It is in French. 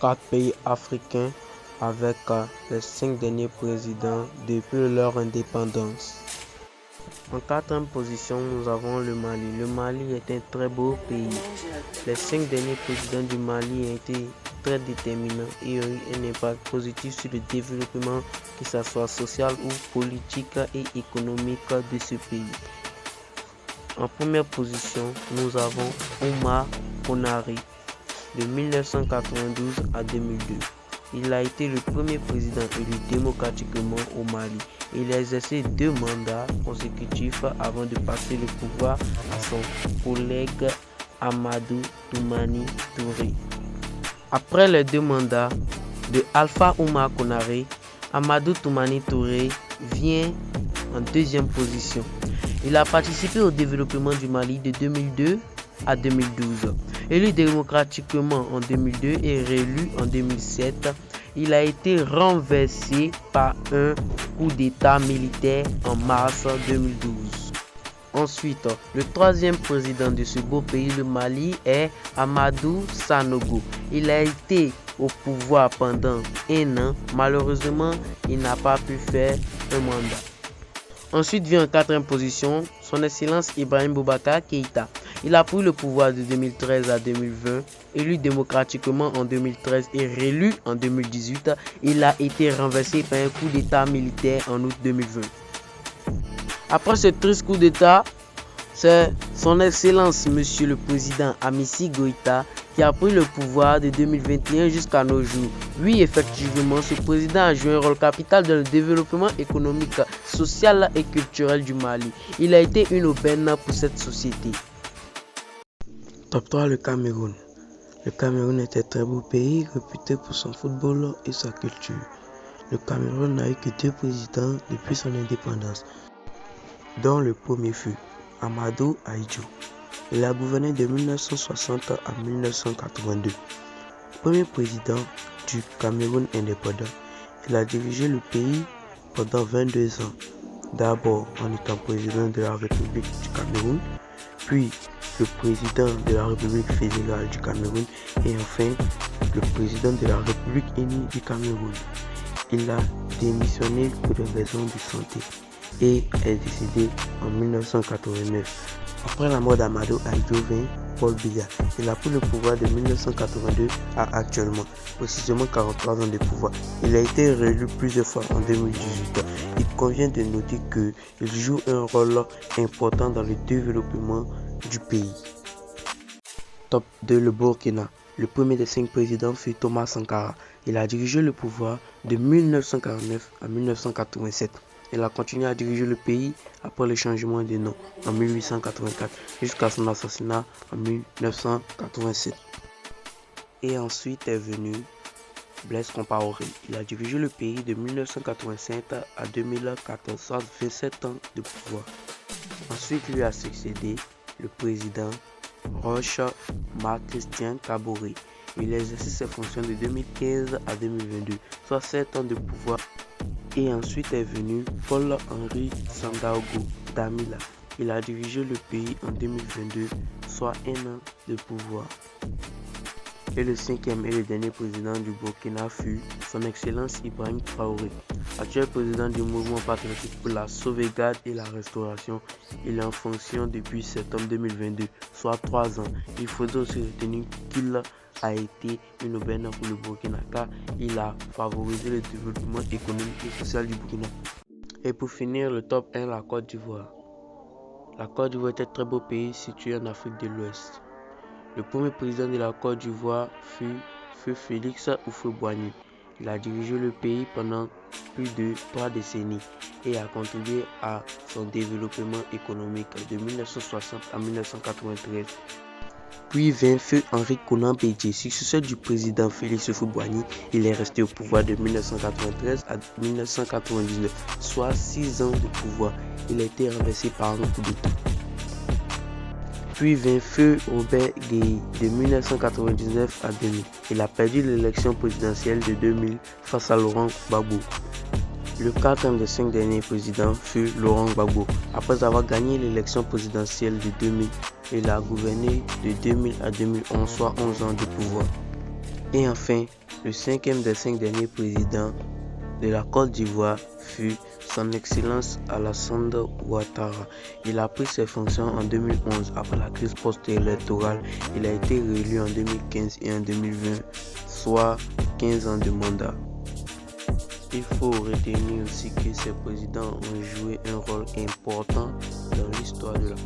4 pays africains avec les 5 derniers présidents depuis leur indépendance. En 4e position, nous avons le Mali. Le Mali est un très beau pays. Les 5 derniers présidents du Mali ont été très déterminants et ont eu un impact positif sur le développement, que ce soit social ou politique et économique de ce pays. En première position, nous avons Oumar Konaré de 1992 à 2002. Il a été le premier président élu démocratiquement au Mali. Il a exercé 2 mandats consécutifs avant de passer le pouvoir à son collègue Amadou Toumani Touré. Après les 2 mandats de Alpha Oumar Konaré, Amadou Toumani Touré vient en 2e position. Il a participé au développement du Mali de 2002 à 2012. Élu démocratiquement en 2002 et réélu en 2007, il a été renversé par un coup d'État militaire en mars 2012. Ensuite, le 3e président de ce beau pays, le Mali, est Amadou Sanogo. Il a été au pouvoir pendant 1 an. Malheureusement, il n'a pas pu faire un mandat. Ensuite vient en 4e position son Excellence Ibrahim Boubacar Keïta. Il a pris le pouvoir de 2013 à 2020, élu démocratiquement en 2013 et réélu en 2018. Il a été renversé par un coup d'État militaire en août 2020. Après ce triste coup d'État, c'est son Excellence Monsieur le Président Amissi Goïta qui a pris le pouvoir de 2021 jusqu'à nos jours. Oui, effectivement, ce président a joué un rôle capital dans le développement économique, social et culturel du Mali. Il a été une aubaine pour cette société. Top 3, le Cameroun. Le Cameroun est un très beau pays réputé pour son football et sa culture. Le Cameroun n'a eu que 2 présidents depuis son indépendance, dont le premier fut Amadou Ahidjo. Il a gouverné de 1960 à 1982. Premier président du Cameroun indépendant, il a dirigé le pays pendant 22 ans. D'abord en étant président de la République du Cameroun, puis le président de la République fédérale du Cameroun et enfin le président de la République unie du Cameroun. Il a démissionné pour des raisons de santé et est décédé en 1989. Après la mort d'Amadou Ahidjo vint Paul Biya. Il a pris le pouvoir de 1982 à actuellement, précisément 43 ans de pouvoir. Il a été réélu plusieurs fois en 2018. Il convient de noter qu'il joue un rôle important dans le développement du pays. Top 2, le Burkina. Le premier des 5 présidents fut Thomas Sankara. Il a dirigé le pouvoir de 1949 à 1987. Il a continué à diriger le pays après le changement de nom en 1884 jusqu'à son assassinat en 1987. Et ensuite est venu Blaise Compaoré. Il a dirigé le pays de 1985 à 2014, soit 27 ans de pouvoir. Ensuite lui a succédé le président Roch Marc Christian Kaboré. Il a exercé ses fonctions de 2015 à 2022, soit 7 ans de pouvoir. Et ensuite est venu Paul-Henri Sandaogo Damiba. Il a dirigé le pays en 2022, soit 1 an de pouvoir. Et le 5e et le dernier président du Burkina fut son Excellence Ibrahim Traoré, actuel président du mouvement patriotique pour la sauvegarde et la restauration. Il est en fonction depuis septembre 2022, soit 3 ans. Il faudrait aussi retenir qu'il a été une aubaine pour le Burkina car il a favorisé le développement économique et social du Burkina. Et pour finir, le top 1, la Côte d'Ivoire. La Côte d'Ivoire est un très beau pays situé en Afrique de l'Ouest. Le premier président de la Côte d'Ivoire fut Feu Félix Houphouët-Boigny. Il a dirigé le pays pendant plus de 3 décennies et a contribué à son développement économique de 1960 à 1993. Puis vint Feu Henri Konan Bédié, successeur du président Félix Houphouët-Boigny. Il est resté au pouvoir de 1993 à 1999, soit 6 ans de pouvoir. Il a été renversé par un coup d'État. Puis vint Feu Robert Gueye de 1999 à 2000. Il a perdu l'élection présidentielle de 2000 face à Laurent Gbagbo. Le 4e des 5 derniers présidents fut Laurent Gbagbo. Après avoir gagné l'élection présidentielle de 2000, il a gouverné de 2000 à 2011, soit 11 ans de pouvoir. Et enfin, le cinquième des 5 derniers présidents de la Côte d'Ivoire fut son Excellence Alassane Ouattara. Il a pris ses fonctions en 2011 après la crise post-électorale. Il a été réélu en 2015 et en 2020, soit 15 ans de mandat. Il faut retenir aussi que ces présidents ont joué un rôle important dans l'histoire de la